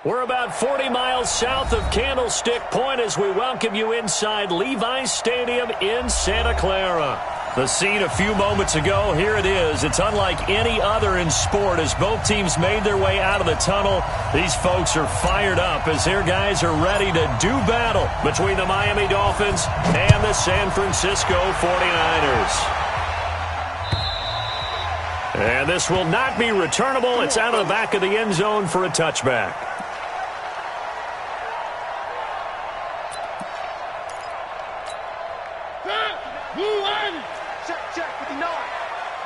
We're about 40 miles south of Candlestick Point as we welcome you inside Levi's Stadium in Santa Clara. The scene a few moments ago, here it is. It's unlike any other in sport as both teams made their way out of the tunnel. These folks are fired up as their guys are ready to do battle between the Miami Dolphins and the San Francisco 49ers. And this will not be returnable. It's out of the back of the end zone for a touchback.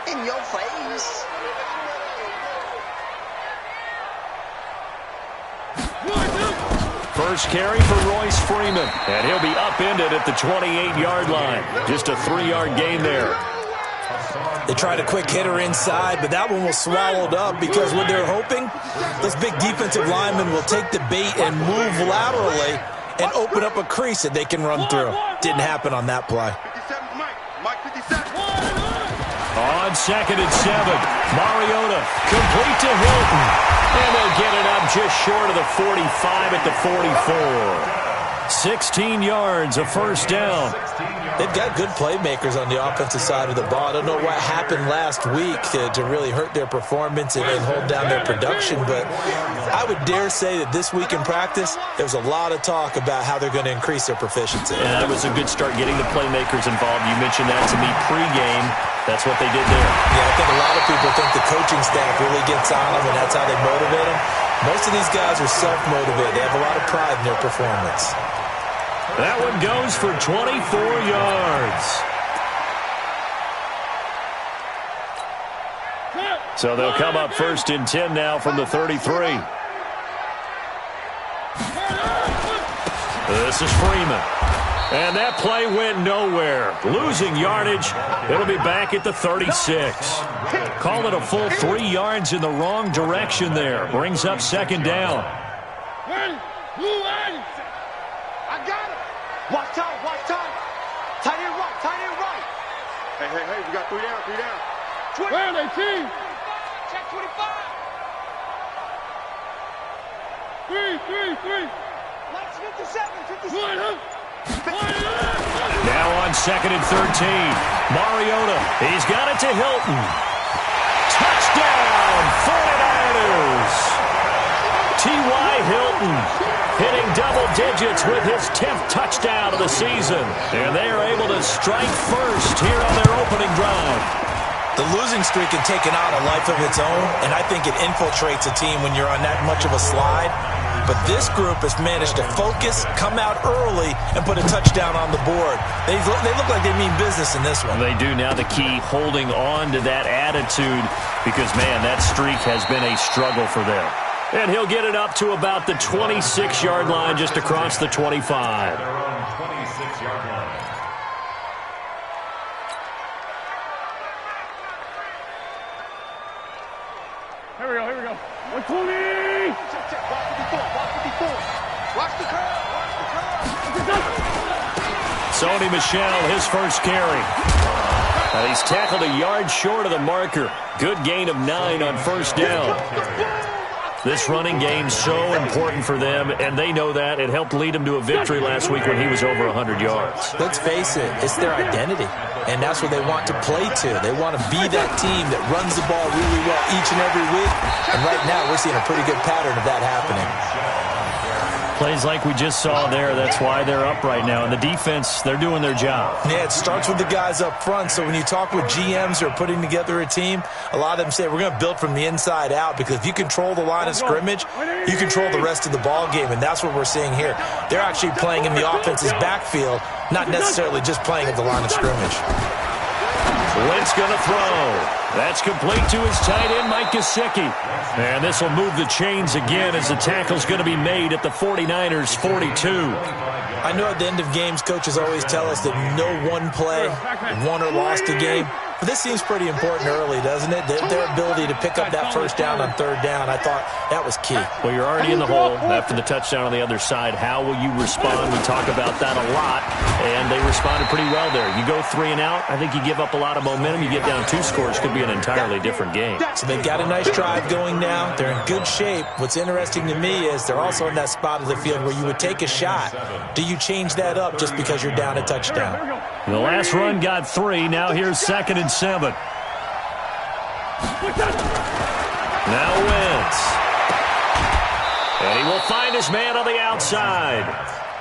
In your face. First carry for Royce Freeman. And he'll be upended at the 28-yard line. Just a 3-yard gain there. They tried a quick hitter inside, but that one was swallowed up because what they're hoping, this big defensive lineman will take the bait and move laterally and open up a crease that they can run through. Didn't happen on that play. On 2nd and 7, Mariota complete to Hilton. And they'll get it up just short of the 45 at the 44. 16 yards, a first down. They've got good playmakers on the offensive side of the ball. I don't know what happened last week to really hurt their performance and hold down their production, but I would dare say that this week in practice, there was a lot of talk about how they're going to increase their proficiency. And that was a good start getting the playmakers involved. You mentioned that to me pregame. That's what they did there. Yeah, I think a lot of people think the coaching staff really gets on them, and that's how they motivate them. Most of these guys are self-motivated. They have a lot of pride in their performance. That one goes for 24 yards. So they'll come up 1st and 10 now from the 33. This is Freeman. And that play went nowhere. Losing yardage. It'll be back at the 36. Call it a full 3 yards in the wrong direction there. Brings up 2nd down. I got it. Watch time, watch time. Tight end right, tight end right. Hey, we got 3 down, 3 down. Where are they, team? Check 25. 3. Let's 57, 57. Now on 2nd and 13. Mariota, he's got it to Hilton. Touchdown, 49ers. T.Y. Hilton hitting double digits with his 10th touchdown of the season. And they are able to strike first here on their opening drive. The losing streak had taken on a life of its own, and I think it infiltrates a team when you're on that much of a slide. But this group has managed to focus, come out early, and put a touchdown on the board. They look like they mean business in this one. They do. Now the key, holding on to that attitude, because, man, that streak has been a struggle for them. And he'll get it up to about the 26-yard line, just across the 25. Here we go. 120! Check, Block 54. Watch the curve. Sony Michel, his first carry. He's tackled a yard short of the marker. Good gain of 9 on 1st down. This running game so important for them, and they know that. It helped lead them to a victory last week when he was over 100 yards. Let's face it, it's their identity, and that's what they want to play to. They want to be that team that runs the ball really well each and every week, and right now we're seeing a pretty good pattern of that happening. Plays like we just saw there, that's why they're up right now. And the defense, they're doing their job. Yeah, it starts with the guys up front. So when you talk with GMs who are putting together a team, a lot of them say we're going to build from the inside out, because if you control the line of scrimmage, you control the rest of the ball game, and that's what we're seeing here. They're actually playing in the offense's backfield, not necessarily just playing at the line of scrimmage. Wentz going to throw. That's complete to his tight end, Mike Gesicki. And this will move the chains again as the tackle's going to be made at the 49ers' 42. I know at the end of games, coaches always tell us that no one play won or lost a game. But this seems pretty important early, doesn't it? Their ability to pick up that first down on third down, I thought that was key. Well, you're already in the hole after the touchdown on the other side. How will you respond? We talk about that a lot, and they responded pretty well there. You go 3 and out, I think you give up a lot of momentum. You get down 2 scores, could be an entirely different game. So they've got a nice drive going now. They're in good shape. What's interesting to me is they're also in that spot of the field where you would take a shot. Do you change that up just because you're down a touchdown? The last run got 3. Now here's 2nd and 7. Now Wentz. And he will find his man on the outside.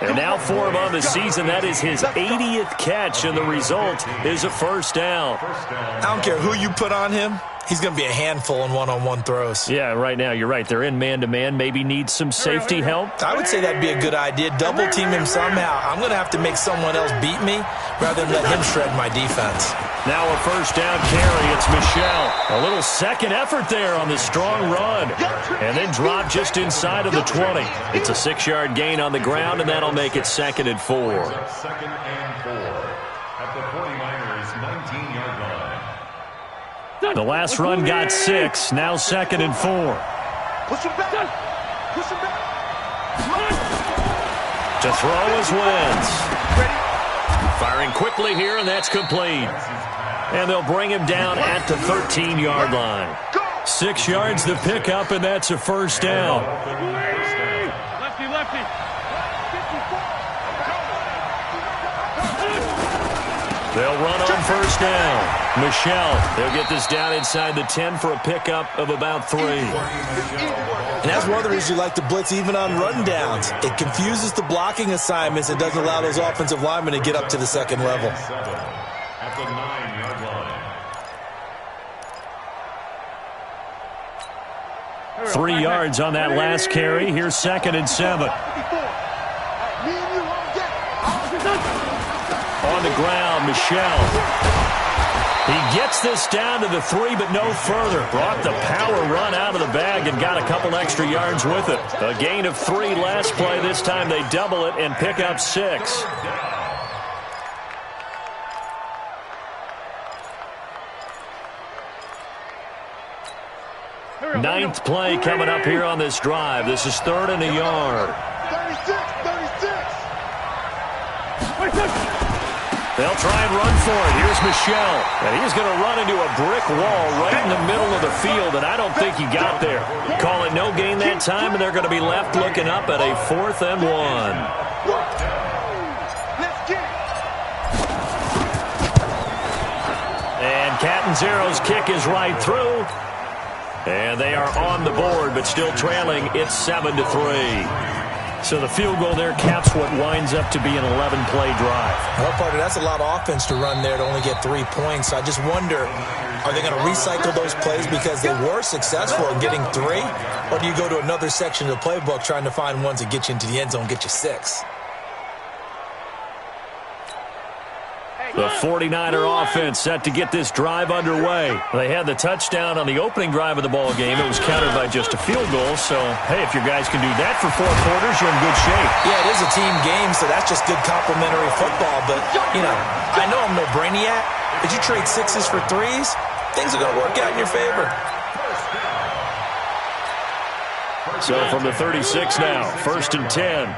And now for him on the season, that is his 80th catch, and the result is a first down. I don't care who you put on him. He's going to be a handful in one-on-one throws. Yeah, right now, you're right. They're in man-to-man. Maybe needs some safety help. I would say that'd be a good idea. Double team him somehow. I'm going to have to make someone else beat me rather than let him shred my defense. Now a first down carry. It's Michel. A little second effort there on the strong run. And then drop just inside of the 20. It's a 6-yard gain on the ground, and that'll make it 2nd and 4. 2nd and 4 at the 49ers' 19-yard line. The last run got 6. Now 2nd and 4. Push him back. Push him back. To throw is Wentz. Firing quickly here, and that's complete. And they'll bring him down at the 13-yard line. 6 yards the pickup, and that's a first down. Lefty, lefty. They'll run on first down. Michel, they'll get this down inside the 10 for a pickup of about 3. And that's one of the reasons you like to blitz even on run downs. It confuses the blocking assignments and doesn't allow those offensive linemen to get up to the second level. At the 9-yard line. 3 yards on that last carry. Here's 2nd and 7. On the ground, Michel. He gets this down to the 3, but no further. Brought the power run out of the bag and got a couple extra yards with it. A gain of 3 last play. This time they double it and pick up 6. Ninth play coming up here on this drive. This is 3rd and a yard. 36. They'll try and run for it. Here's Michel. And he's going to run into a brick wall right in the middle of the field, and I don't think he got there. Call it no gain that time, and they're going to be left looking up at a 4th and 1. And Catanzero's kick is right through. And they are on the board, but still trailing. It's 7-3. So the field goal there caps what winds up to be an 11-play drive. Well, partner, that's a lot of offense to run there to only get 3 points. So I just wonder, are they going to recycle those plays because they were successful in getting 3? Or do you go to another section of the playbook trying to find ones that get you into the end zone, get you 6? The 49er offense set to get this drive underway. They had the touchdown on the opening drive of the ball game. It was countered by just a field goal. So, hey, if your guys can do that for 4 quarters, you're in good shape. Yeah, it is a team game, so that's just good complementary football. But, you know, I know I'm no brainiac. But you trade 6s for 3s, things are going to work out in your favor. So from the 36 now, 1st and 10.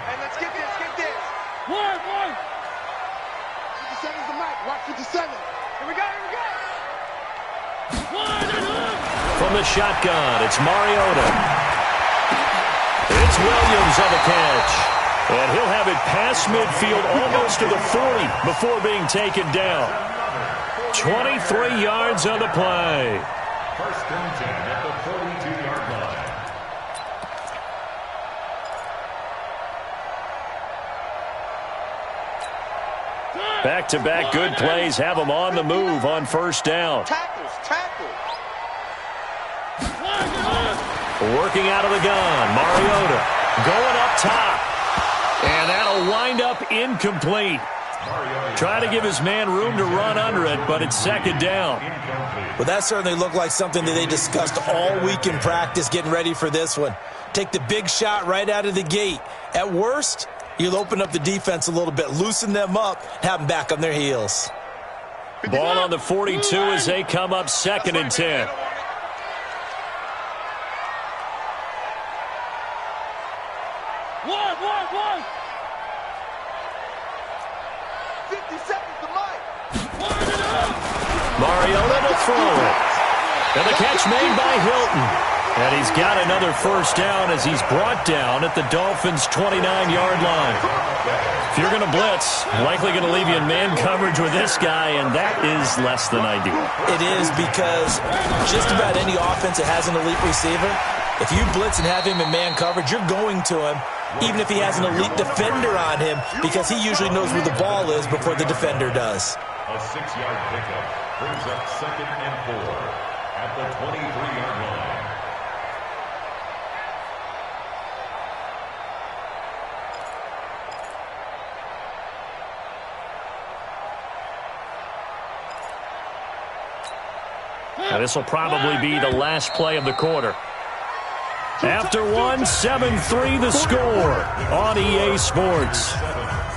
From the shotgun, it's Mariota. It's Williams on the catch. And he'll have it past midfield almost to the 40 before being taken down. 23 yards on the play. 1st and 10 at the 42-yard line. Back-to-back good plays have them on the move on first down. Tackles. Working out of the gun, Mariota going up top. And that'll wind up incomplete. Trying to give his man room to run under it, but it's 2nd down. Well, that certainly looked like something that they discussed all week in practice getting ready for this one. Take the big shot right out of the gate. At worst, you'll open up the defense a little bit, loosen them up, have them back on their heels. Ball on the 42 as they come up 2nd and 10. One. 50 seconds to life. Mariota to throw it. And the catch made by Hilton. And he's got another first down as he's brought down at the Dolphins' 29-yard line. If you're going to blitz, likely going to leave you in man coverage with this guy, and that is less than ideal. It is, because just about any offense that has an elite receiver, if you blitz and have him in man coverage, you're going to him, even if he has an elite defender on him, because he usually knows where the ball is before the defender does. A 6-yard pickup brings up 2nd and 4 at the 23-yard line. Now, this will probably be the last play of the quarter. After one, 7-3 the score on EA Sports.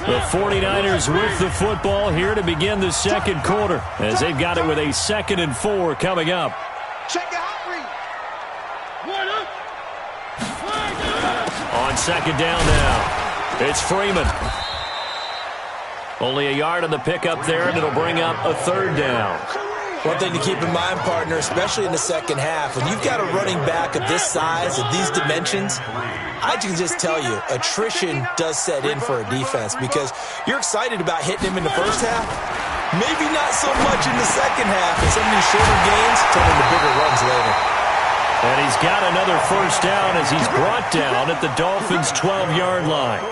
The 49ers with the football here to begin the second quarter, as they've got it with a 2nd and 4 coming up. Check the hot read. On 2nd down now, it's Freeman. Only a yard on the pickup there, and it'll bring up a 3rd down. One thing to keep in mind, partner, especially in the second half, when you've got a running back of this size, of these dimensions, I can just tell you, attrition does set in for a defense, because you're excited about hitting him in the first half. Maybe not so much in the second half, and some of these shorter gains turn into bigger runs later. And he's got another first down as he's brought down at the Dolphins' 12-yard line.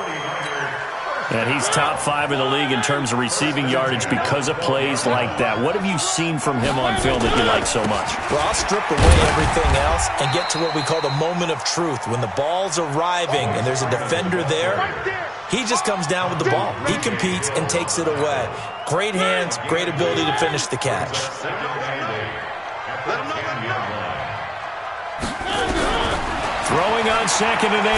And he's top 5 in the league in terms of receiving yardage because of plays like that. What have you seen from him on film that you like so much? Well, I'll strip away everything else and get to what we call the moment of truth. When the ball's arriving and there's a defender there, he just comes down with the ball. He competes and takes it away. Great hands, great ability to finish the catch. Throwing on 2nd and 8,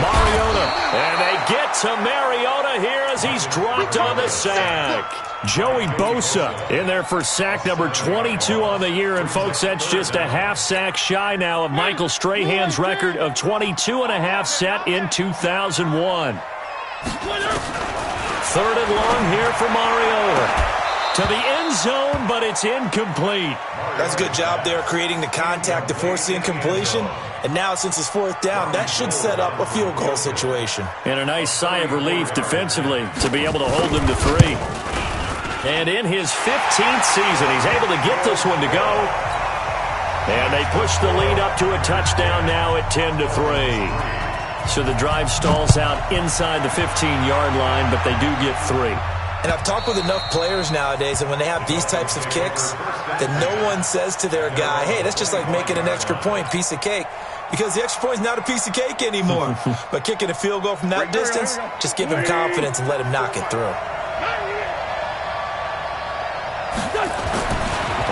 Mariota. And they get to Mariota here as he's dropped on the sack. Joey Bosa in there for sack number 22 on the year. And, folks, that's just a half sack shy now of Michael Strahan's record of 22 and a half set in 2001. 3rd and long here for Mariota. To the end zone, but it's incomplete. That's a good job there creating the contact to force the incompletion. And now, since it's 4th down, that should set up a field goal situation. And a nice sigh of relief defensively to be able to hold them to 3. And in his 15th season, he's able to get this one to go. And they push the lead up to a touchdown now at 10-3. So the drive stalls out inside the 15-yard line, but they do get 3. And I've talked with enough players nowadays that when they have these types of kicks, that no one says to their guy, hey, that's just like making an extra point, piece of cake. Because the extra point is not a piece of cake anymore. But kicking a field goal from that distance, just give him confidence and let him knock it through.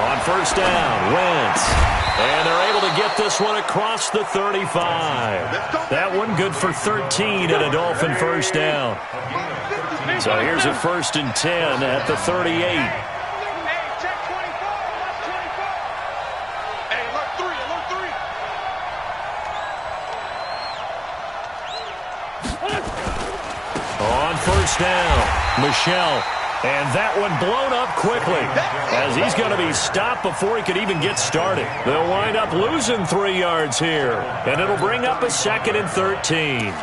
On 1st down, Wentz. And they're able to get this one across the 35. That one good for 13 and a Dolphin first down. So here's a 1st and 10 at the 38. On 1st down, Michelle. And that one blown up quickly as he's going to be stopped before he could even get started. They'll wind up losing 3 yards here. And it'll bring up a 2nd and 13.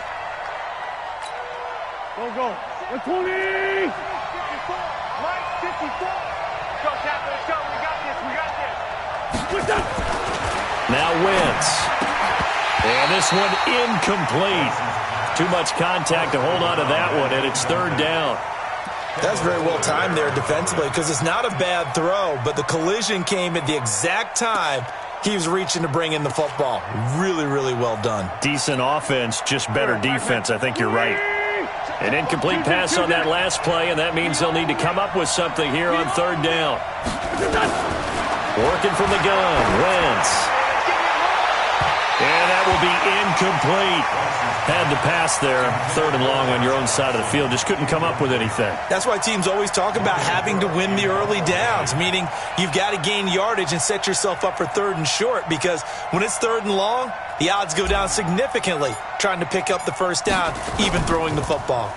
Go. 20. 54. Mike, 54. Go, Captain. Let's go. We got this. Now Wentz. And this one incomplete. Too much contact to hold on to that one, and it's 3rd down. That's very well timed there defensively, because it's not a bad throw, but the collision came at the exact time he was reaching to bring in the football. Really, really well done. Decent offense, just better defense. I think you're right. An incomplete pass on that last play, and that means they'll need to come up with something here on 3rd down. Working from the gun, Wentz. And that will be incomplete. Had to pass there, 3rd and long on your own side of the field. Just couldn't come up with anything. That's why teams always talk about having to win the early downs, meaning you've got to gain yardage and set yourself up for 3rd and short, because when it's 3rd and long, the odds go down significantly trying to pick up the first down, even throwing the football.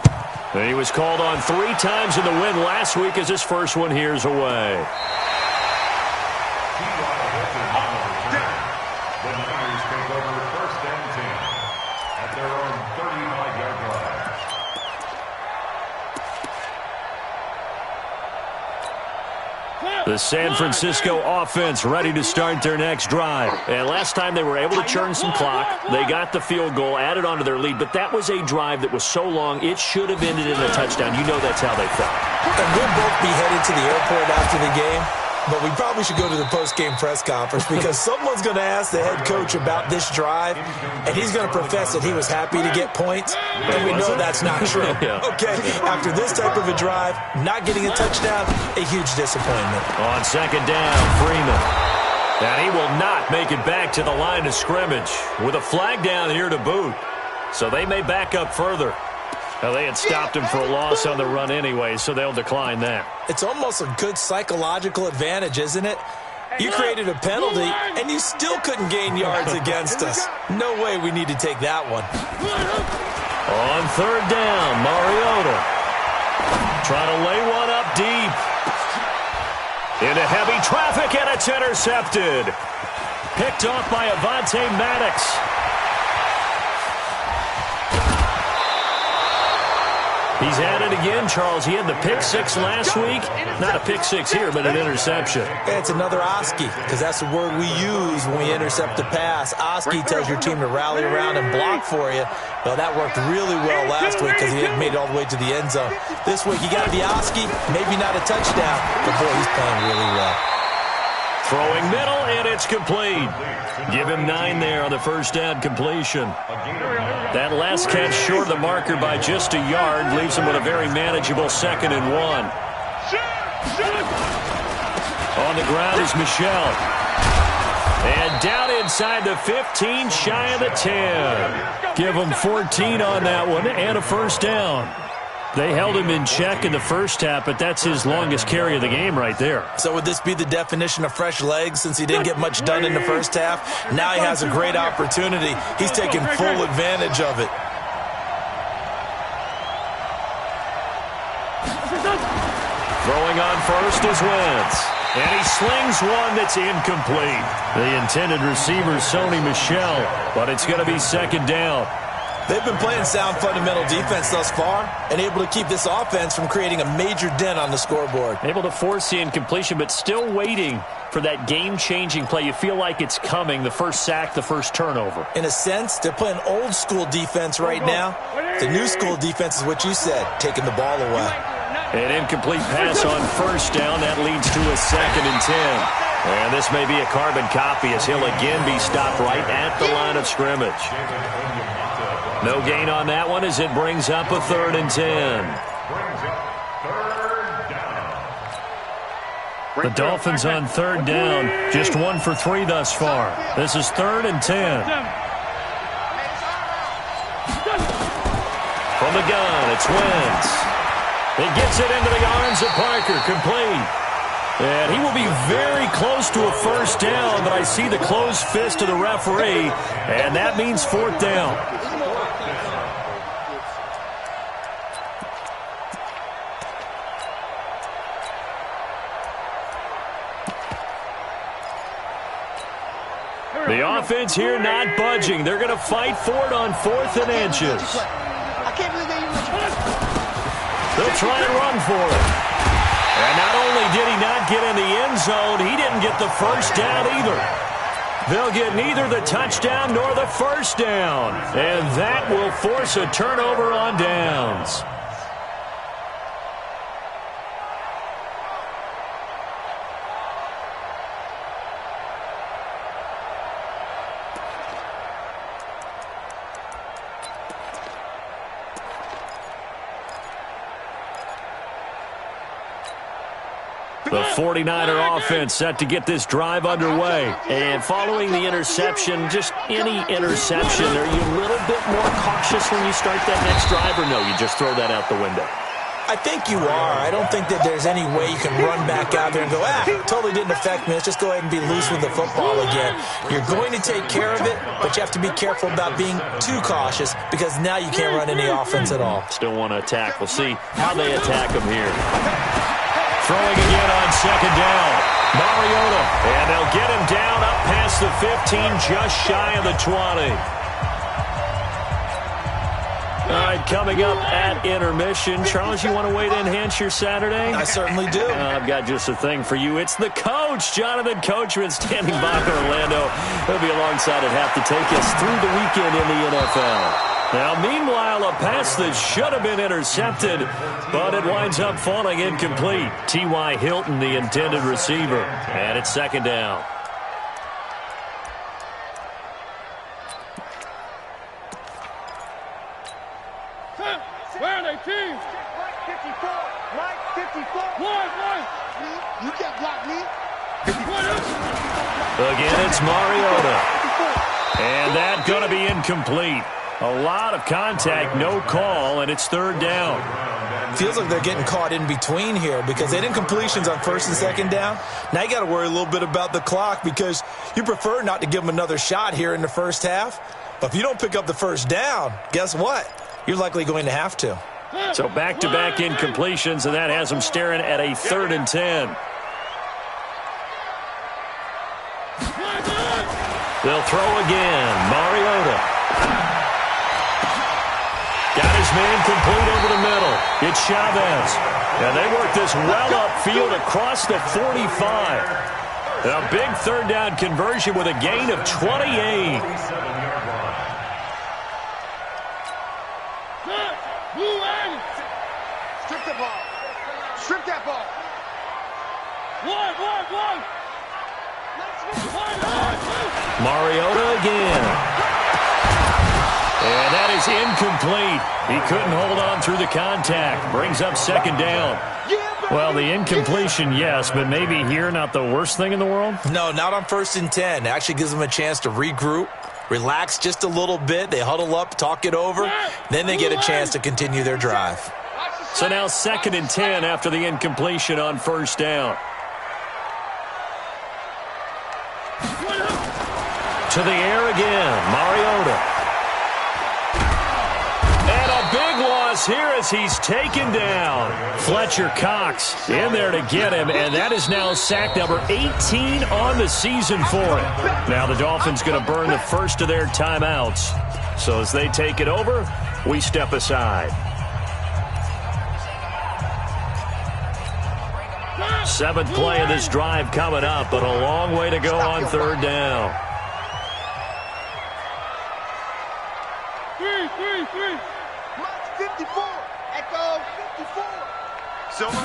And he was called on 3 times in the win last week as his first one here's away. The Niners take over 1st and 10 at their own 35-yard line. The San Francisco offense ready to start their next drive. And last time they were able to churn some clock. They got the field goal, added on to their lead. But that was a drive that was so long, it should have ended in a touchdown. You know that's how they felt. And we'll both be headed to the airport after the game. But we probably should go to the post-game press conference because someone's going to ask the head coach about this drive, and he's going to profess that he was happy to get points, and we know that's not true. Okay, after this type of a drive, not getting a touchdown, a huge disappointment. On 2nd down, Freeman. And he will not make it back to the line of scrimmage with a flag down here to boot. So they may back up further. Now, they had stopped him for a loss on the run anyway, so they'll decline that. It's almost a good psychological advantage, isn't it? You created a penalty, and you still couldn't gain yards against us. No way we need to take that one. On 3rd down, Mariota. Trying to lay one up deep. Into heavy traffic, and it's intercepted. Picked off by Avonte Maddox. He's at it again, Charles. He had the pick 6 last week. Not a pick 6 here, but an interception. Yeah, it's another Oski, because that's the word we use when we intercept a pass. Oski tells your team to rally around and block for you. Well, that worked really well last week because he hadn't made it all the way to the end zone. This week, he got the Oski, maybe not a touchdown, but boy, he's playing really well. Throwing middle, and it's complete. Give him 9 there on the first down completion. That last catch short of the marker by just a yard leaves him with a very manageable 2nd and 1. On the ground is Michel. And down inside the 15, shy of the 10. Give him 14 on that one and a first down. They held him in check in the first half, but that's his longest carry of the game right there. So would this be the definition of fresh legs since he didn't get much done in the first half? Now he has a great opportunity. He's taking full advantage of it. Throwing on first is Wentz. And he slings one that's incomplete. The intended receiver, Sony Michel, but it's going to be 2nd down. They've been playing sound fundamental defense thus far and able to keep this offense from creating a major dent on the scoreboard. Able to force the incompletion, but still waiting for that game-changing play. You feel like it's coming, the first sack, the first turnover. In a sense, they're playing old-school defense right now. The new-school defense is what you said, taking the ball away. An incomplete pass on first down. That leads to a 2nd and 10. And this may be a carbon copy as he'll again be stopped right at the line of scrimmage. No gain on that one as it brings up a 3rd and 10. The Dolphins on 3rd down, just 1 for 3 thus far. This is 3rd and 10. From the gun, it's Wentz. He gets it into the arms of Parker, complete. And he will be very close to a first down, but I see the closed fist of the referee, and that means 4th down. The offense here not budging. They're going to fight for it on 4th and inches. They'll try and run for it. And not only did he not get in the end zone, he didn't get the first down either. They'll get neither the touchdown nor the first down. And that will force a turnover on downs. The 49er offense set to get this drive underway. And following the interception, just any interception, are you a little bit more cautious when you start that next drive, or no, you just throw that out the window? I think you are. I don't think that there's any way you can run back out there and go, totally didn't affect me. Let's just go ahead and be loose with the football again. You're going to take care of it, but you have to be careful about being too cautious because now you can't run any offense at all. Still want to attack. We'll see how they attack them here. Throwing again on second down. Mariota. And they'll get him down up past the 15, just shy of the 20. All right, coming up at intermission. Charles, you want to wait to enhance your Saturday? I certainly do. I've got just a thing for you. It's the coach, Jonathan Coachman, standing by for Orlando. He'll be alongside at half to take us through the weekend in the NFL. Now, meanwhile, a pass that should have been intercepted, but it winds up falling incomplete. T.Y. Hilton, the intended receiver, and it's second down. Where are they, team? Mike 54. Mike 54. One. You can't block me. Again, it's Mariota. And that's going to be incomplete. A lot of contact, no call, and it's third down. Feels like they're getting caught in between here because they didn't completions on first and second down. Now you got to worry a little bit about the clock because you prefer not to give them another shot here in the first half. But if you don't pick up the first down, guess what? You're likely going to have to. So back-to-back incompletions, and that has them staring at a 3rd and 10. They'll throw again. Mariota. Got his man complete over the middle. It's Chavez. And they work this well upfield across the 45. A big third down conversion with a gain of 28. Strip the ball. Strip that ball. One. Mariota again. And that is incomplete. He couldn't hold on through the contact. Brings up second down. Well, the incompletion, yes, but maybe here not the worst thing in the world? No, not on 1st and 10. It actually gives them a chance to regroup, relax just a little bit. They huddle up, talk it over. Then they get a chance to continue their drive. So now 2nd and 10 after the incompletion on first down. To the air again, Mariota. And a big loss here as he's taken down. Fletcher Cox in there to get him, and that is now sack number 18 on the season for him. Now the Dolphins going to burn the first of their timeouts. So as they take it over, we step aside. 7th play of this drive coming up, but a long way to go on third down. Three. Mike 54. Echo 54. Silver.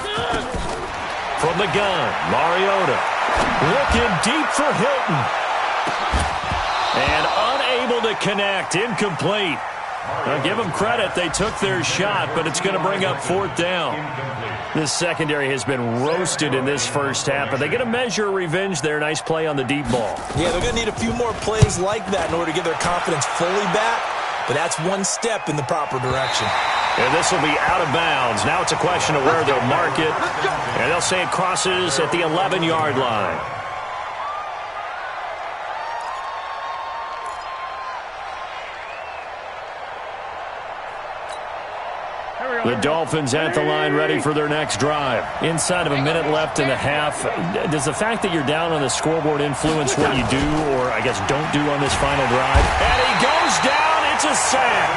From the gun, Mariota. Looking deep for Hilton. And unable to connect. Incomplete. Now give them credit. They took their shot, but it's going to bring up 4th down. This secondary has been roasted in this first half, but they get a measure of revenge there. Nice play on the deep ball. Yeah, they're going to need a few more plays like that in order to get their confidence fully back, but that's one step in the proper direction. And this will be out of bounds. Now it's a question of where they'll mark it, and they'll say it crosses at the 11-yard line. The Dolphins at the line ready for their next drive. Inside of a minute left in the half, does the fact that you're down on the scoreboard influence what you do or, I guess, don't do on this final drive? And he goes down. It's a sack.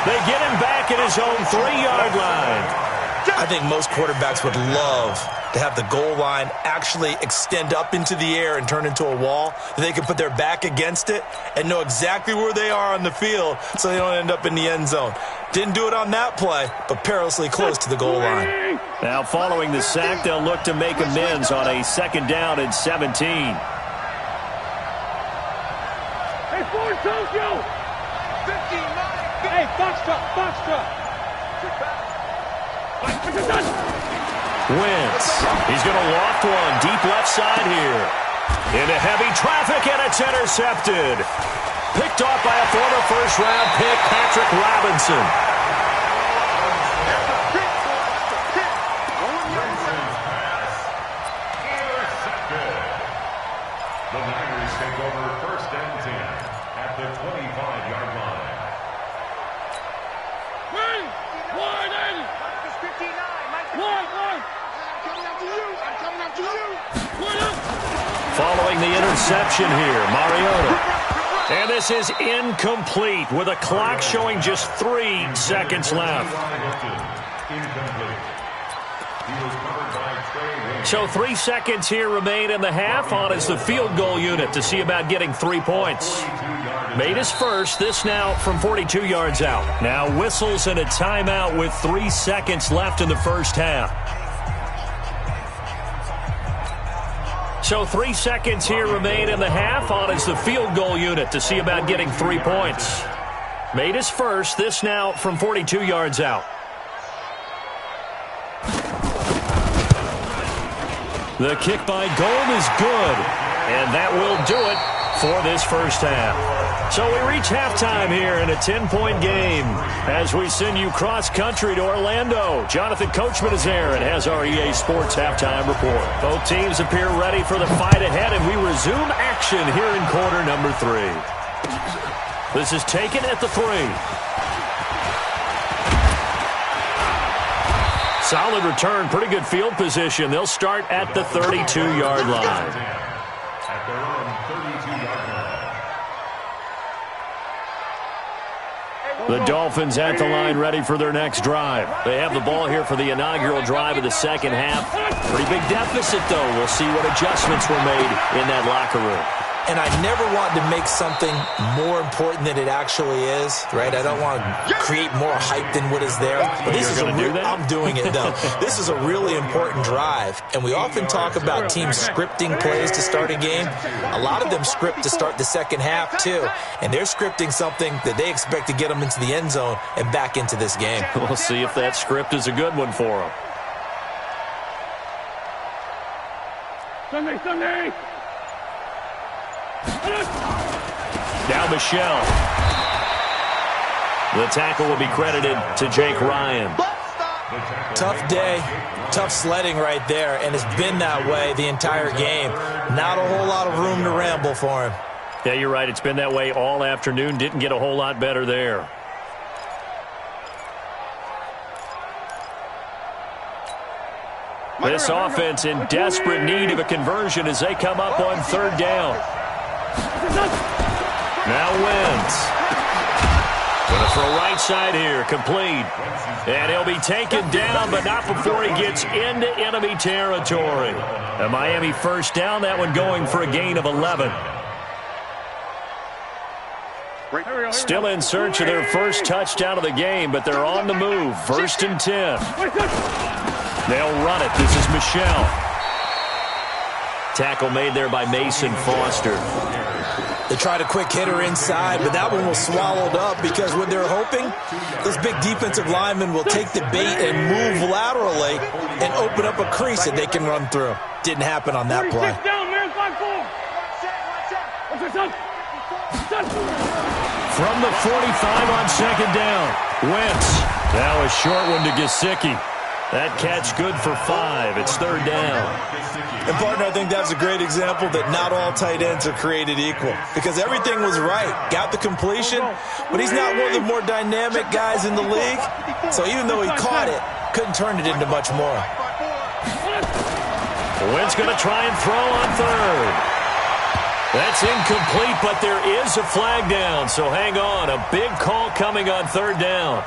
They get him back at his own 3-yard line. I think most quarterbacks would love to have the goal line actually extend up into the air and turn into a wall. They can put their back against it and know exactly where they are on the field so they don't end up in the end zone. Didn't do it on that play, but perilously close to the goal line. Now following the sack, they'll look to make amends on a 2nd down and 17. Hey, Ford, Tokyo! 59. Hey, Foxtrot! Wentz. He's going to loft one deep left side here. Into heavy traffic, and it's intercepted. Picked off by a former first-round pick, Patrick Robinson. The Niners take over 1st and 10 at the 25-yard line. Ready? 180. It's 59. One. I'm coming after you. I'm coming after you. Following the interception here, Mariota. And this is incomplete with a clock showing just 3 seconds left. So 3 seconds here remain in the half. On is the field goal unit to see about getting 3 points. Made his first. This now from 42 yards out. Now whistles and a timeout with 3 seconds left in the first half. So 3 seconds here remain in the half. On is the field goal unit to see about getting 3 points. Made his first. This now from 42 yards out. The kick by Gold is good. And that will do it for this first half. So we reach halftime here in a 10-point game as we send you cross-country to Orlando. Jonathan Coachman is there and has our EA Sports halftime report. Both teams appear ready for the fight ahead, and we resume action here in quarter number 3. This is taken at the 3. Solid return, pretty good field position. They'll start at the 32-yard line. At their own 32-yard line. The Dolphins at the line ready for their next drive. They have the ball here for the inaugural drive of the second half. Pretty big deficit, though. We'll see what adjustments were made in that locker room. And I never want to make something more important than it actually is, right? I don't want to create more hype than what is there. But this is I'm doing it, though. This is a really important drive. And we often talk about teams scripting plays to start a game. A lot of them script to start the second half, too. And they're scripting something that they expect to get them into the end zone and back into this game. We'll see if that script is a good one for them. Sunday. Now Michelle. The tackle will be credited to Jake Ryan. Tough day, tough sledding right there, and it's been that way the entire game. Not a whole lot of room to ramble for him. Yeah, you're right. It's been that way all afternoon. Didn't get a whole lot better there. This offense in desperate need of a conversion as they come up on 3rd down. Now Wentz. Going to throw right side here, complete. And he'll be taken down, but not before he gets into enemy territory. A Miami first down, that one going for a gain of 11. Still in search of their first touchdown of the game, but they're on the move. 1st and 10. They'll run it. This is Michelle. Tackle made there by Mason Foster. They tried a quick hitter inside, but that one was swallowed up because what they're hoping, this big defensive lineman will take the bait and move laterally and open up a crease that they can run through. Didn't happen on that play. From the 45 on 2nd down, Wentz. Now a short one to Gesicki. That catch good for 5. It's 3rd down. And, partner, I think that's a great example that not all tight ends are created equal because everything was right. Got the completion, but he's not one of the more dynamic guys in the league. So even though he caught it, couldn't turn it into much more. Wentz going to try and throw on 3rd. That's incomplete, but there is a flag down, so hang on. A big call coming on 3rd down.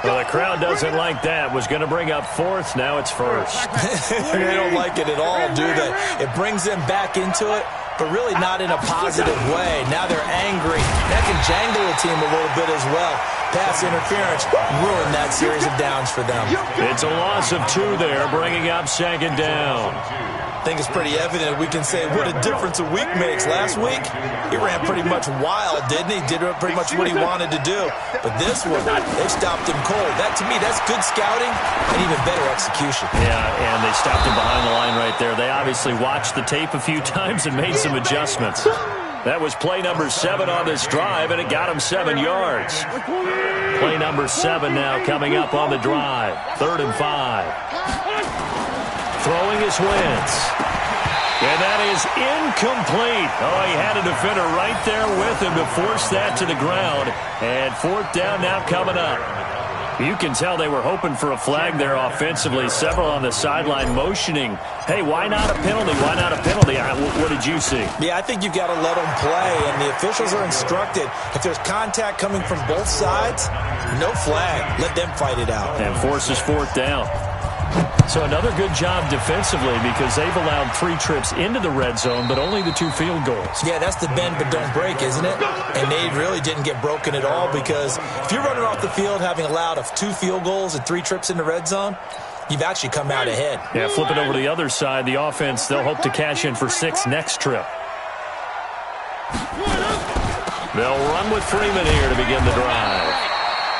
Well, the crowd doesn't like that. Was going to bring up 4th. Now it's 1st. They don't like it at all, do they? It brings them back into it, but really not in a positive way. Now they're angry. That can jangle the team a little bit as well. Pass interference ruined that series of downs for them. It's a loss of 2 there, bringing up 2nd down. I think it's pretty evident. We can say what a difference a week makes. Last week, he ran pretty much wild, didn't he? Did pretty much what he wanted to do. But this one, they stopped him cold. That, to me, that's good scouting and even better execution. Yeah, and they stopped him behind the line right there. They obviously watched the tape a few times and made some adjustments. That was play number 7 on this drive, and it got him 7 yards. Play number 7 now coming up on the drive. 3rd and 5. Throwing his Wentz. And that is incomplete. Oh, he had a defender right there with him to force that to the ground. And 4th down now coming up. You can tell they were hoping for a flag there offensively. Several on the sideline motioning. Hey, why not a penalty? Why not a penalty? What did you see? Yeah, I think you've got to let them play, and the officials are instructed. If there's contact coming from both sides, no flag. Let them fight it out. And forces 4th down. So another good job defensively because they've allowed 3 trips into the red zone, but only the 2 field goals. Yeah, that's the bend but don't break, isn't it? And they really didn't get broken at all because if you're running off the field having allowed 2 field goals and 3 trips in the red zone, you've actually come out ahead. Yeah, flip it over to the other side. The offense, they'll hope to cash in for 6 next trip. They'll run with Freeman here to begin the drive.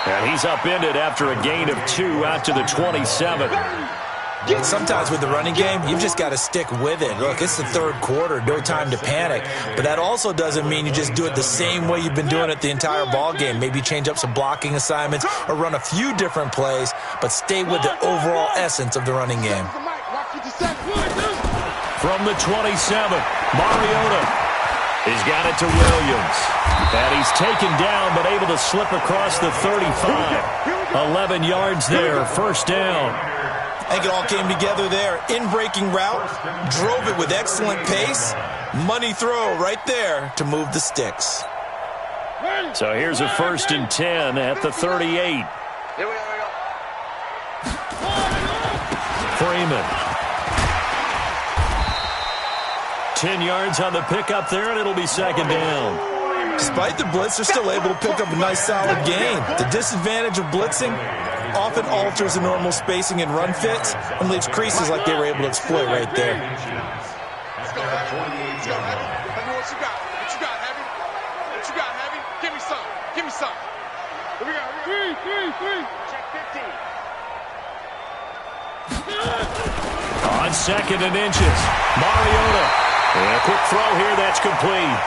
And he's upended after a gain of 2 out to the 27. Sometimes with the running game, you've just got to stick with it. Look, it's the 3rd quarter, no time to panic. But that also doesn't mean you just do it the same way you've been doing it the entire ball game. Maybe change up some blocking assignments or run a few different plays, but stay with the overall essence of the running game. From the 27, Mariota. He's got it to Williams. And he's taken down, but able to slip across the 35. 11 yards there, 1st down. I think it all came together there. In-breaking route, drove it with excellent pace. Money throw right there to move the sticks. So here's a 1st and 10 at the 38. Here we go. Freeman. 10 yards on the pickup there, and it'll be 2nd down. Despite the blitz, they're still able to pick up a nice, solid gain. The disadvantage of blitzing often alters the normal spacing and run fits and leaves creases like they were able to exploit right there. Let's go, Heavy. Let's go, Heavy. Tell me what you got. What you got, Heavy? What you got, Heavy? Give me some. Give me some. Here we go. 3. Check 15. On 2nd and inches, Mariota. And a quick throw here, that's complete.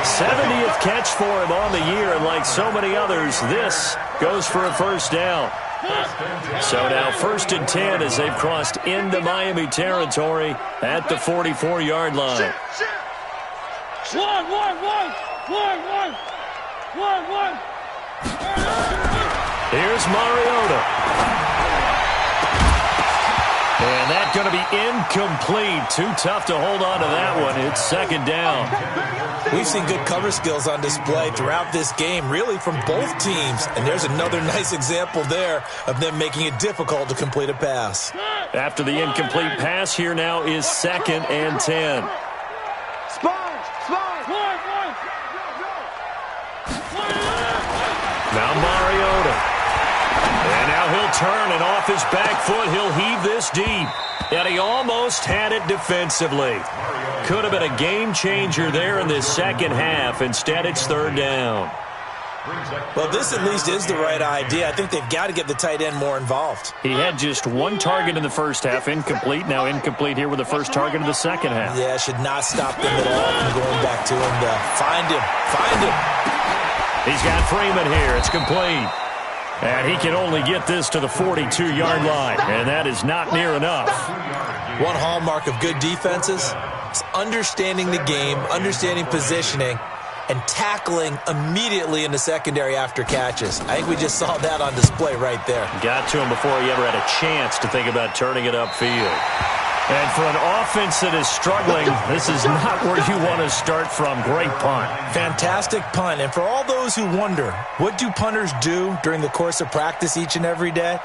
70th catch for him on the year, and like so many others, this goes for a 1st down. So now 1st and 10 as they've crossed into Miami territory at the 44-yard line. Here's Mariota. And that's going to be incomplete. Too tough to hold on to that one. It's 2nd down. We've seen good cover skills on display throughout this game, really from both teams. And there's another nice example there of them making it difficult to complete a pass. After the incomplete pass, here now is 2nd and 10. Now Mariota. And now he'll turn, and off his back foot, he'll heave this deep. And he almost had it defensively. Could have been a game changer there in this 2nd half. Instead, it's 3rd down. Well, this at least is the right idea. I think they've got to get the tight end more involved. He had just 1 target in the 1st half, incomplete. Now incomplete here with the 1st target of the 2nd half. Yeah, should not stop them at all from going back to him to find him. Find him. He's got Freeman here. It's complete. And he can only get this to the 42-yard line, and that is not near enough. One hallmark of good defenses is understanding the game, understanding positioning, and tackling immediately in the secondary after catches. I think we just saw that on display right there. Got to him before he ever had a chance to think about turning it upfield. And for an offense that is struggling, this is not where you want to start from. Great punt. Fantastic punt. And for all those who wonder, what do punters do during the course of practice each and every day?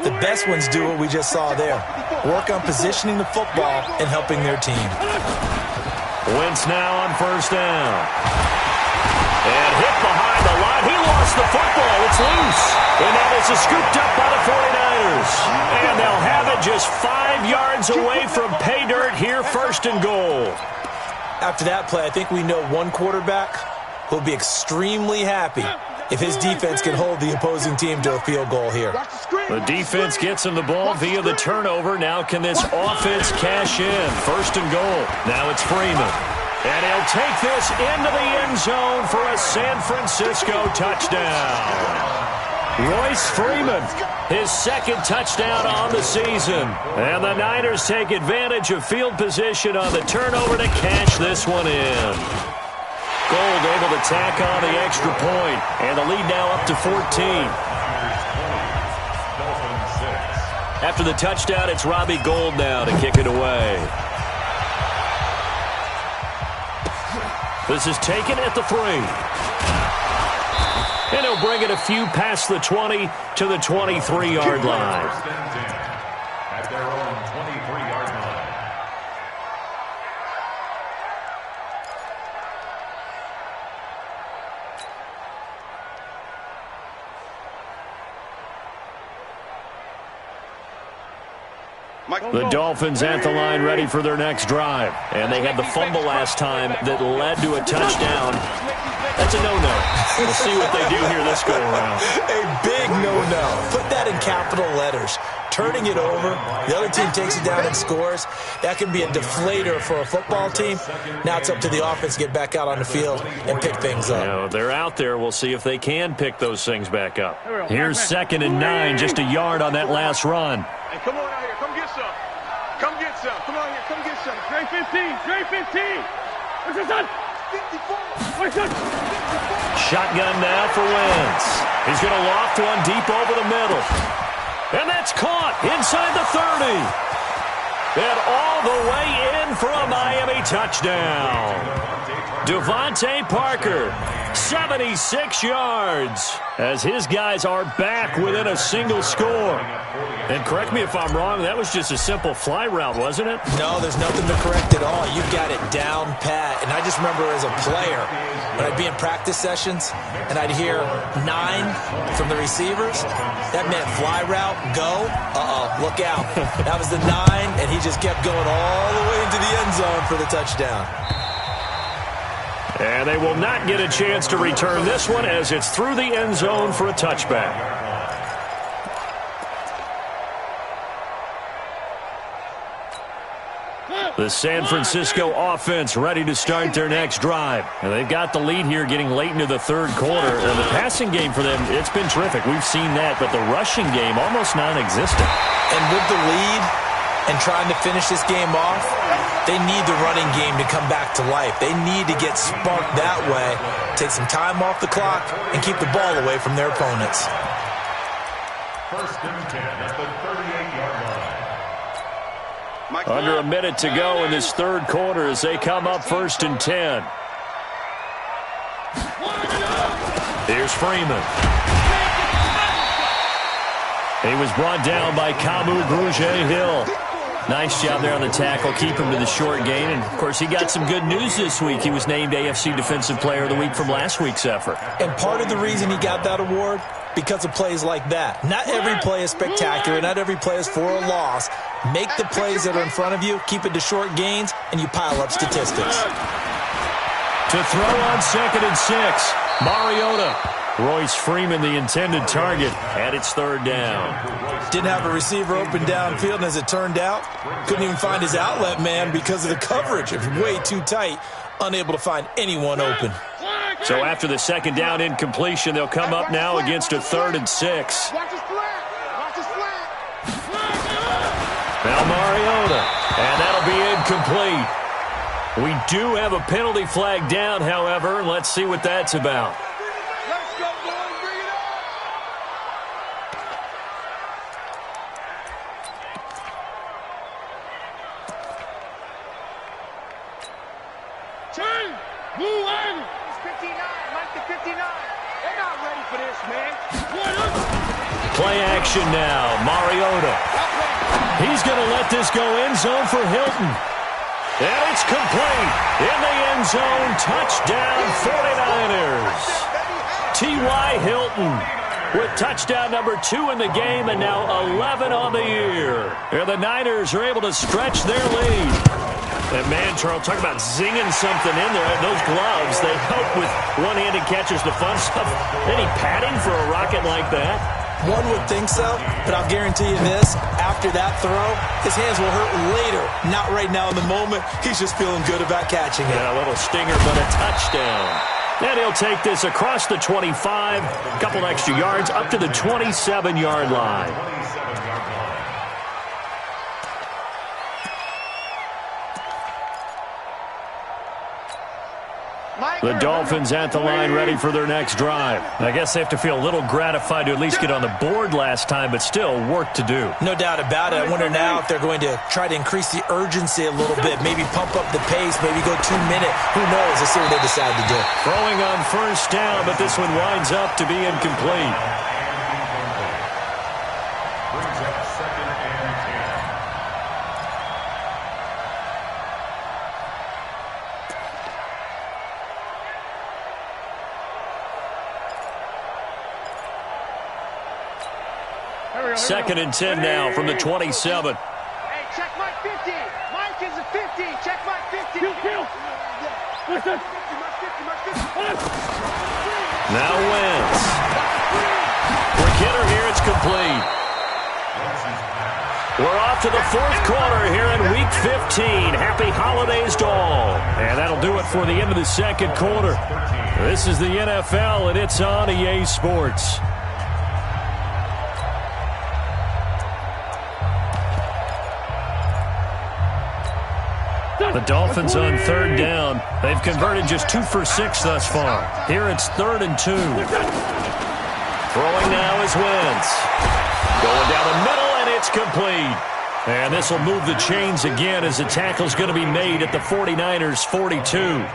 The best ones do what we just saw there. Work on positioning the football and helping their team. Wentz now on 1st down. And hit behind the line. He lost the football. It's loose. And that is scooped up by the 49ers. And they'll have it just 5 yards away from pay dirt here, 1st and goal. After that play, I think we know one quarterback will be extremely happy if his defense can hold the opposing team to a field goal here. The defense gets him the ball via the turnover. Now can this offense cash in? 1st and goal. Now it's Freeman. And he'll take this into the end zone for a San Francisco touchdown. Royce Freeman, his 2nd touchdown on the season. And the Niners take advantage of field position on the turnover to cash this one in. Gold able to tack on the extra point, and the lead now up to 14. After the touchdown, it's Robbie Gould now to kick it away. This is taken at the 3. And he'll bring it a few past the 20 to the 23-yard line. At their own 23-yard line. The Dolphins at the line ready for their next drive. And they had the fumble last time that led to a touchdown. That's a no-no. We'll see what they do here this go-around. A big no-no. Put that in capital letters. Turning it over, the other team takes it down and scores. That can be a deflator for a football team. Now it's up to the offense to get back out on the field and pick things up. You know, they're out there. We'll see if they can pick those things back up. Here's 2nd and 9, just a yard on that last run. Hey, come on out here. Come get some. Come get some. Come on here. Come get some. Straight 15. Straight 15. What's this on? 54. What's this? Shotgun now for Wentz. He's going to loft one deep over the middle. And that's caught inside the 30. And all the way in for a Miami touchdown. Devontae Parker, 76 yards, as his guys are back within a single score. And correct me if I'm wrong, that was just a simple fly route, wasn't it? No, there's nothing to correct at all. You've got it down pat. And I just remember as a player, when I'd be in practice sessions and I'd hear 9 from the receivers, that meant fly route, go, look out. That was the 9, and he just kept going all the way into the end zone for the touchdown. And they will not get a chance to return this one as it's through the end zone for a touchback. The San Francisco offense ready to start their next drive. And they've got the lead here getting late into the 3rd quarter. And the passing game for them, it's been terrific. We've seen that, but the rushing game almost non-existent. And with the lead and trying to finish this game off, they need the running game to come back to life. They need to get sparked that way, take some time off the clock, and keep the ball away from their opponents. 1st and 10 at the 38-yard line. Under a minute to go in this 3rd quarter as they come up 1st and 10. Here's Freeman. He was brought down by Kamu Grugier-Hill. Nice job there on the tackle, keep him to the short gain. And, of course, he got some good news this week. He was named AFC Defensive Player of the Week from last week's effort. And part of the reason he got that award, because of plays like that. Not every play is spectacular. Not every play is for a loss. Make the plays that are in front of you, keep it to short gains, and you pile up statistics. To throw on 2nd and 6, Mariota. Royce Freeman, the intended target, and it's 3rd down. Didn't have a receiver open downfield, and as it turned out, couldn't even find his outlet man because of the coverage. It was way too tight, unable to find anyone open. So after the 2nd down incompletion, they'll come up now against a 3rd and 6. Watch his flat. Watch his flat. Now Mariota, and that'll be incomplete. We do have a penalty flag down, however, and let's see what that's about. Let's go, boys. Bring it on. Turn. Move on. It's 59. Mike the 59. They're not ready for this, man. Play action now. Mariota. He's going to let this go end zone for Hilton. And it's complete. In the end zone, touchdown 49ers. T.Y. Hilton with touchdown number 2 in the game and now 11 on the year. And the Niners are able to stretch their lead. And man, Charles, talk about zinging something in there. Those gloves, they help with one-handed catches, the fun stuff. Any padding for a rocket like that? One would think so, but I'll guarantee you this. After that throw, his hands will hurt later. Not right now in the moment. He's just feeling good about catching it. Yeah, a little stinger, but a touchdown. And he'll take this across the 25, a couple extra yards, up to the 27-yard line. The Dolphins at the line ready for their next drive. I guess they have to feel a little gratified to at least get on the board last time, but still work to do. No doubt about it. I wonder now if they're going to try to increase the urgency a little bit, maybe pump up the pace, maybe go 2-minute. Who knows? Let's see what they decide to do. Throwing on first down, but this one winds up to be incomplete. Brings up 2nd and 10. Second and 10 now from the 27. Hey, check Mike 50. Mike is a 50. Check Mike 50. Now Wentz. For Kidder here, it's complete. We're off to the 4th quarter here in Week 15. Happy holidays to all. And that'll do it for the end of the 2nd quarter. This is the NFL, and it's on EA Sports. The Dolphins on 3rd down. They've converted just 2 for 6 thus far. Here it's 3rd and 2. Throwing now is Wentz. Going down the middle, and it's complete. And this will move the chains again as the tackle's going to be made at the 49ers' 42.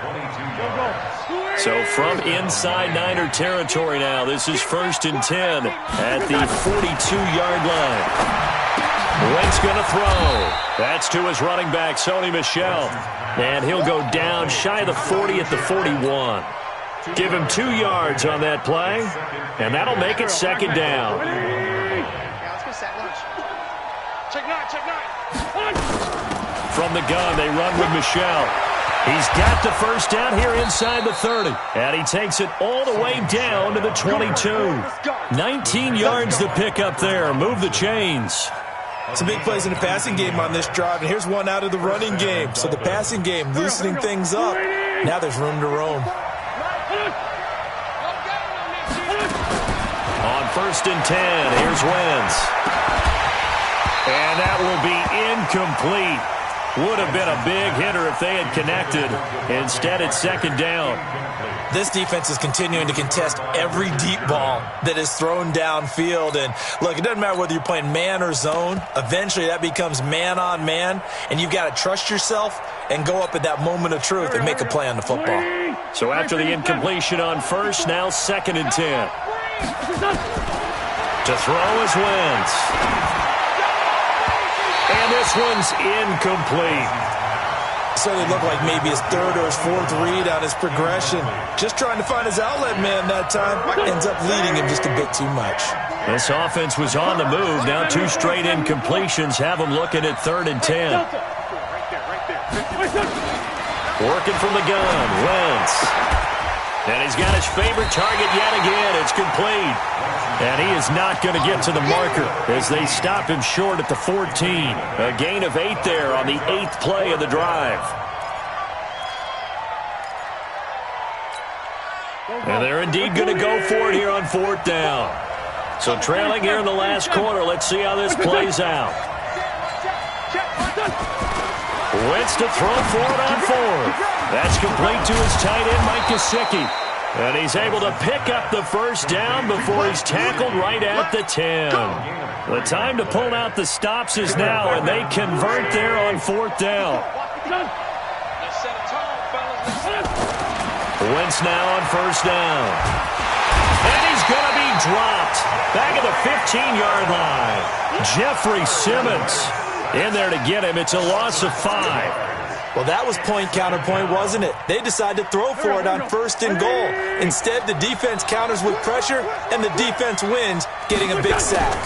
So from inside Niner territory now, this is 1st and 10 at the 42-yard line. Wentz going to throw. That's to his running back, Sony Michel. And he'll go down shy of the 40 at the 41. Give him 2 yards on that play, and that'll make it 2nd down. Let's go sack lunch. Check 9. From the gun, they run with Michel. He's got the first down here inside the 30. And he takes it all the way down to the 22. 19 yards to pick up there. Move the chains. Some big plays in the passing game on this drive, and here's one out of the running game. So the passing game loosening things up. Now there's room to roam. On 1st and 10, here's Wentz. And that will be incomplete. Would have been a big hitter if they had connected. Instead, it's 2nd down. This defense is continuing to contest every deep ball that is thrown downfield. And, look, it doesn't matter whether you're playing man or zone. Eventually, that becomes man-on-man, and you've got to trust yourself and go up at that moment of truth and make a play on the football. So after the incompletion on 1st, now 2nd and 10. To throw is Wentz. And this one's incomplete. So they look like maybe his 3rd or his 4th read on his progression. Just trying to find his outlet man that time. Ends up leading him just a bit too much. This offense was on the move. Now 2 straight incompletions have him looking at 3rd and 10. Working from the gun, Wentz. And he's got his favorite target yet again. It's complete. And he is not going to get to the marker as they stop him short at the 14. A gain of 8 there on the 8th play of the drive. And they're indeed going to go for it here on 4th down. So trailing here in the last quarter, let's see how this plays out. Wentz to throw for it on 4th. That's complete to his tight end, Mike Gesicki. And he's able to pick up the first down before he's tackled right at the 10. The time to pull out the stops is now, and they convert there on 4th down. Wentz now on 1st down. And he's going to be dropped back at the 15-yard line. Jeffrey Simmons in there to get him. It's a loss of 5. Well, that was point counterpoint, wasn't it? They decided to throw for it on 1st and goal. Instead, the defense counters with pressure, and the defense wins, getting a big sack.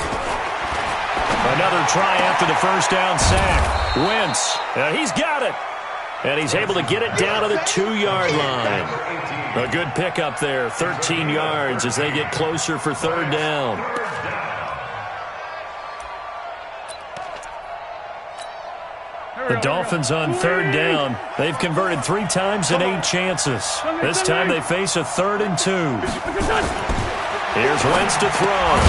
Another try after the first down sack. Wentz, he's got it. And he's able to get it down to the 2-yard line. A good pickup there, 13 yards as they get closer for 3rd down. The Dolphins on 3rd down. They've converted 3 times in 8 chances. This time they face a 3rd and 2. Here's Wentz to throw.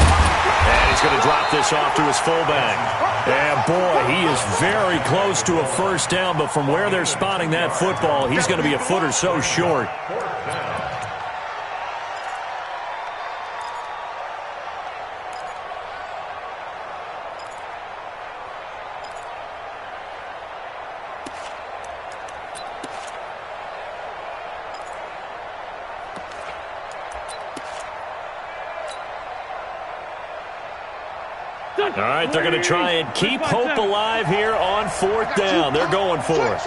And he's going to drop this off to his fullback. And, boy, he is very close to a 1st down, but from where they're spotting that football, he's going to be a foot or so short. All right, they're going to try and keep hope alive here on 4th down. They're going for it.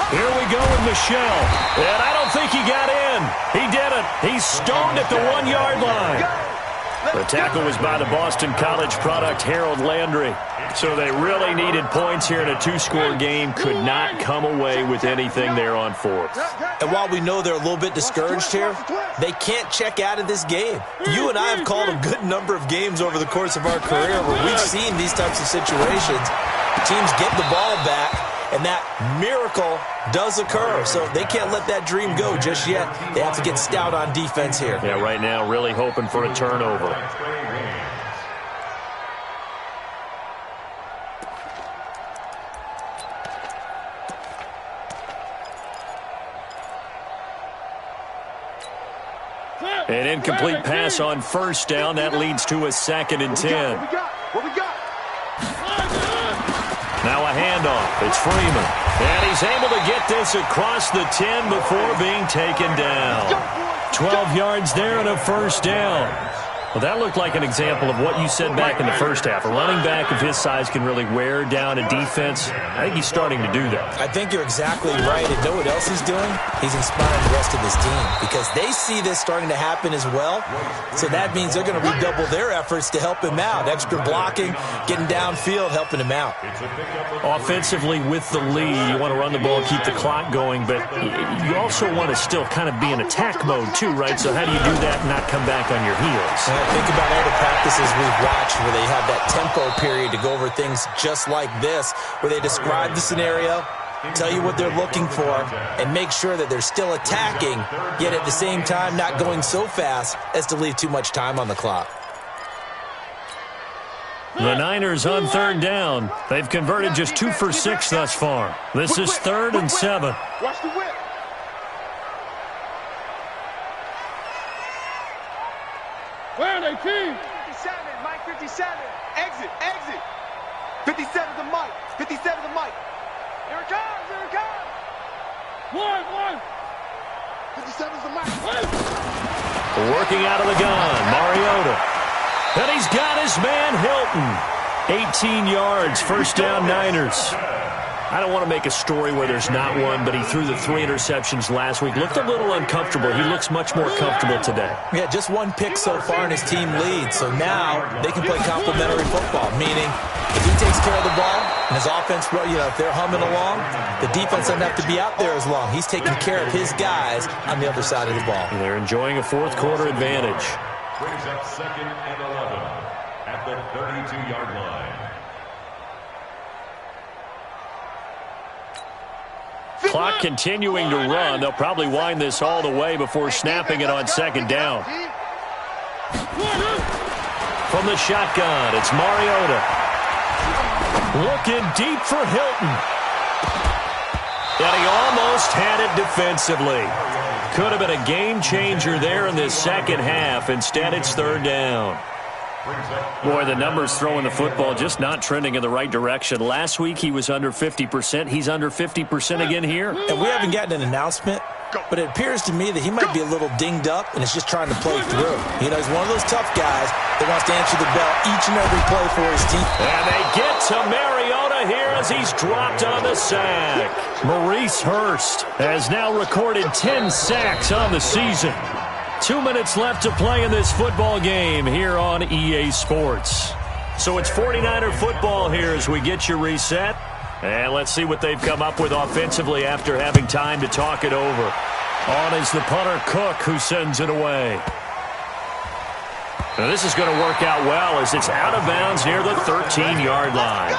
Here we go with Michelle. And I don't think he got in. He didn't. He's stoned at the 1-yard line. The tackle was by the Boston College product, Harold Landry. So they really needed points here in a 2-score game. Could not come away with anything there on 4th. And while we know they're a little bit discouraged here, they can't check out of this game. You and I have called a good number of games over the course of our career where we've seen these types of situations. Teams get the ball back, and that miracle does occur. So they can't let that dream go just yet. They have to get stout on defense here. Yeah, right now really hoping for a turnover. An incomplete pass on 1st down. That leads to a 2nd and 10. What we got? Now a handoff. It's Freeman. And he's able to get this across the 10 before being taken down. 12 yards there and a 1st down. Well, that looked like an example of what you said back in the 1st half. A running back of his size can really wear down a defense. I think he's starting to do that. I think you're exactly right. And know what else he's doing? He's inspiring the rest of his team because they see this starting to happen as well. So that means they're going to redouble their efforts to help him out. Extra blocking, getting downfield, helping him out. Offensively with the lead, you want to run the ball, keep the clock going, but you also want to still kind of be in attack mode too, right? So how do you do that and not come back on your heels? Think about all the practices we've watched where they have that tempo period to go over things just like this, where they describe the scenario, tell you what they're looking for, and make sure that they're still attacking, yet at the same time not going so fast as to leave too much time on the clock. The Niners on 3rd down. They've converted just 2 for 6 thus far. This is 3rd and 7. Watch the whip. Where are they, team? 57, Mike 57. Exit, exit. 57 to Mike. 57 to Mike. Here it comes, here it comes. One. 57 to Mike. Working out of the gun, Mariota. And he's got his man Hilton. 18 yards, 1st down Niners. I don't want to make a story where there's not one, but he threw the 3 interceptions last week. Looked a little uncomfortable. He looks much more comfortable today. Yeah, just 1 pick so far and his team leads. So now they can play complementary football, meaning if he takes care of the ball and his offense, if they're humming along, the defense doesn't have to be out there as long. He's taking care of his guys on the other side of the ball. And they're enjoying a 4th quarter advantage. Brings up 2nd and 11 at the 32-yard line. Clock continuing to run. They'll probably wind this all the way before snapping it on 2nd down. From the shotgun, it's Mariota. Looking deep for Hilton. And he almost had it defensively. Could have been a game changer there in this 2nd half. Instead, it's 3rd down. Boy, the numbers throwing the football just not trending in the right direction. Last week, he was under 50%. He's under 50% again here. And we haven't gotten an announcement, but it appears to me that he might be a little dinged up and is just trying to play through. He's one of those tough guys that wants to answer the bell each and every play for his team. And they get to Mariota, Clara here as he's dropped on the sack. Maurice Hurst has now recorded 10 sacks on the season. 2 minutes left to play in this football game here on EA Sports. So it's 49er football here as we get you reset. And let's see what they've come up with offensively after having time to talk it over. On is the punter, Cook, who sends it away. Now this is going to work out well as it's out of bounds near the 13-yard line.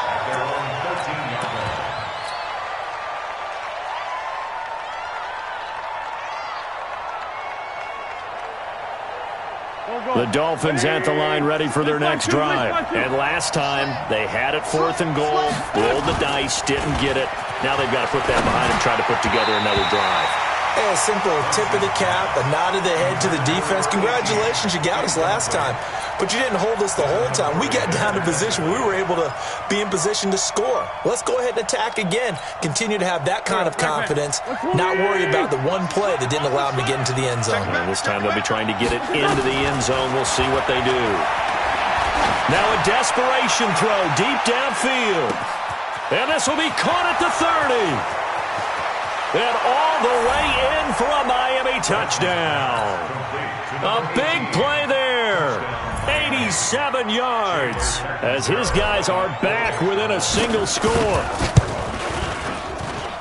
The Dolphins at the line ready for their next drive. And last time, they had it 4th and goal, rolled the dice, didn't get it. Now they've got to put that behind and try to put together another drive. A simple tip of the cap, a nod of the head to the defense. Congratulations, you got us last time. But you didn't hold us the whole time. We got down to position. We were able to be in position to score. Let's go ahead and attack again. Continue to have that kind of confidence. Not worry about the one play that didn't allow them to get into the end zone. And this time they'll be trying to get it into the end zone. We'll see what they do. Now a desperation throw deep downfield. And this will be caught at the 30. And all the way in for a Miami touchdown. A big play there. 87 yards as his guys are back within a single score.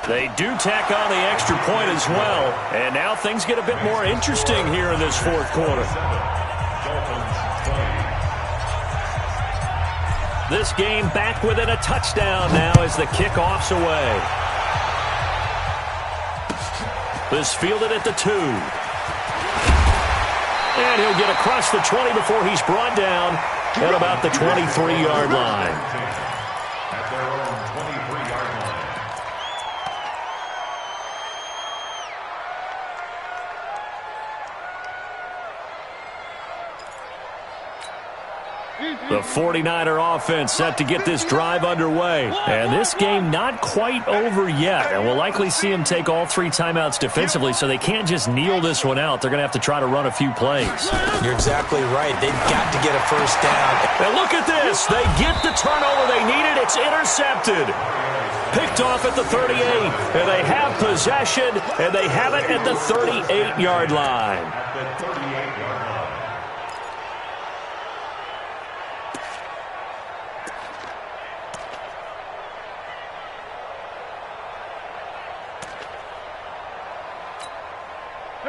They do tack on the extra point as well. And now things get a bit more interesting here in this 4th quarter. This game back within a touchdown now as the kickoff's away. This fielded at the 2. And he'll get across the 20 before he's brought down at about the 23-yard line. At their own 23-yard line. The 49er offense set to get this drive underway. And this game not quite over yet. And we'll likely see them take all 3 timeouts defensively, so they can't just kneel this one out. They're going to have to try to run a few plays. You're exactly right. They've got to get a first down. And look at this. They get the turnover they needed. It's intercepted. Picked off at the 38. And they have possession, and they have it at the 38-yard line.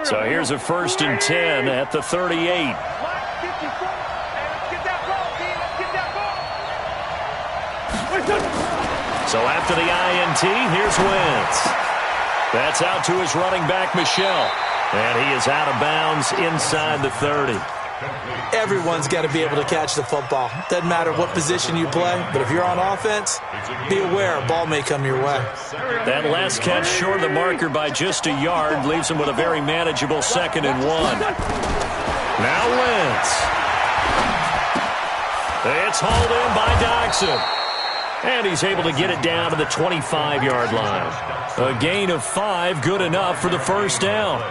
So here's a 1st and 10 at the 38. So after the INT, here's Wentz. That's out to his running back, Michel. And he is out of bounds inside the 30. Everyone's got to be able to catch the football. Doesn't matter what position you play, but if you're on offense, be aware a ball may come your way. That last catch short of the marker by just a yard leaves him with a very manageable 2nd and 1. Now Wentz. It's hauled in by Dodson. And he's able to get it down to the 25-yard line. A gain of 5, good enough for the first down.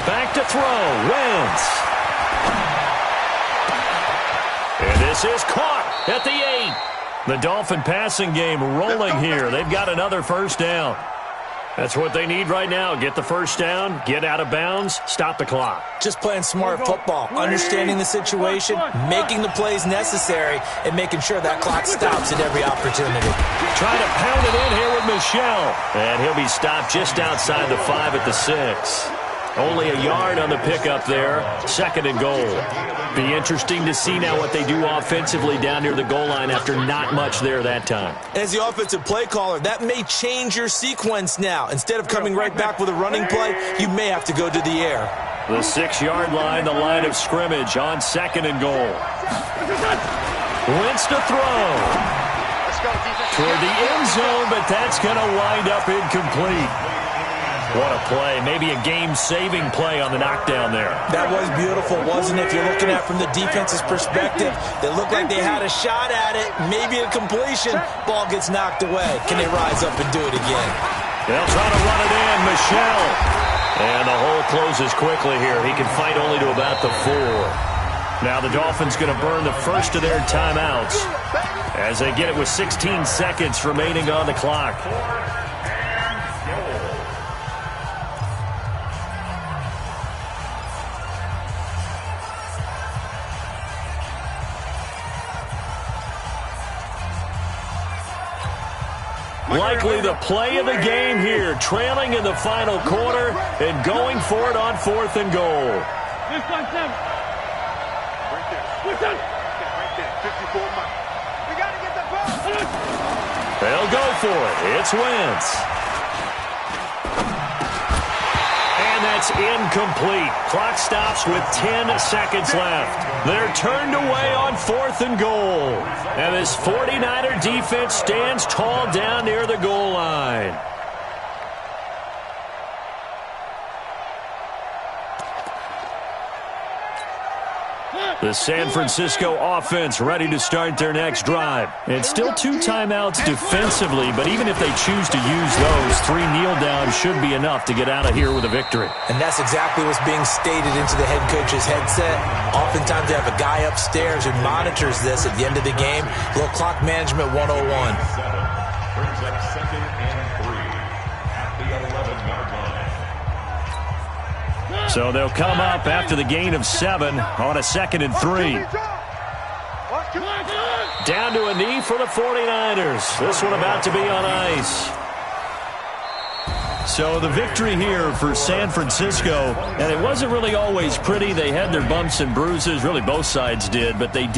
Back to throw, Wentz. And this is caught at the 8. The Dolphin passing game rolling here. They've got another first down. That's what they need right now. Get the first down, get out of bounds, stop the clock. Just playing smart football, understanding the situation, making the plays necessary, and making sure that clock stops at every opportunity. Trying to pound it in here with Michel. And he'll be stopped just outside the 5 at the 6. Only a yard on the pickup there. 2nd and goal. Be interesting to see now what they do offensively down near the goal line after not much there that time. As the offensive play caller, that may change your sequence now. Instead of coming right back with a running play, you may have to go to the air. The 6-yard line, the line of scrimmage on 2nd and goal. Wentz to throw. Toward the end zone, but that's going to wind up incomplete. What a play. Maybe a game-saving play on the knockdown there. That was beautiful, wasn't it? If you're looking at it from the defense's perspective, they looked like they had a shot at it, maybe a completion. Ball gets knocked away. Can they rise up and do it again? They'll try to run it in. Michel. And the hole closes quickly here. He can fight only to about the 4. Now the Dolphins going to burn the first of their timeouts as they get it with 16 seconds remaining on the clock. Likely the play of the game here, trailing in the final quarter and going for it on 4th and goal. This one, Tim. Right there. This one. Right there. 54 miles. We got to get the ball. They'll go for it. It's Wentz. And that's incomplete. Clock stops with 10 seconds left. They're turned away on 4th and goal. And this 49er defense stands tall down near the goal line. The San Francisco offense ready to start their next drive. And still 2 timeouts defensively, but even if they choose to use those, 3 kneel downs should be enough to get out of here with a victory. And that's exactly what's being stated into the head coach's headset. Oftentimes they have a guy upstairs who monitors this at the end of the game. A little clock management 101. Brings up 2nd and 3 at the 11-yard line. So they'll come up after the gain of 7 on a 2nd and 3. Down to a knee for the 49ers. This one about to be on ice. So the victory here for San Francisco, and it wasn't really always pretty. They had their bumps and bruises. Really both sides did, but they did.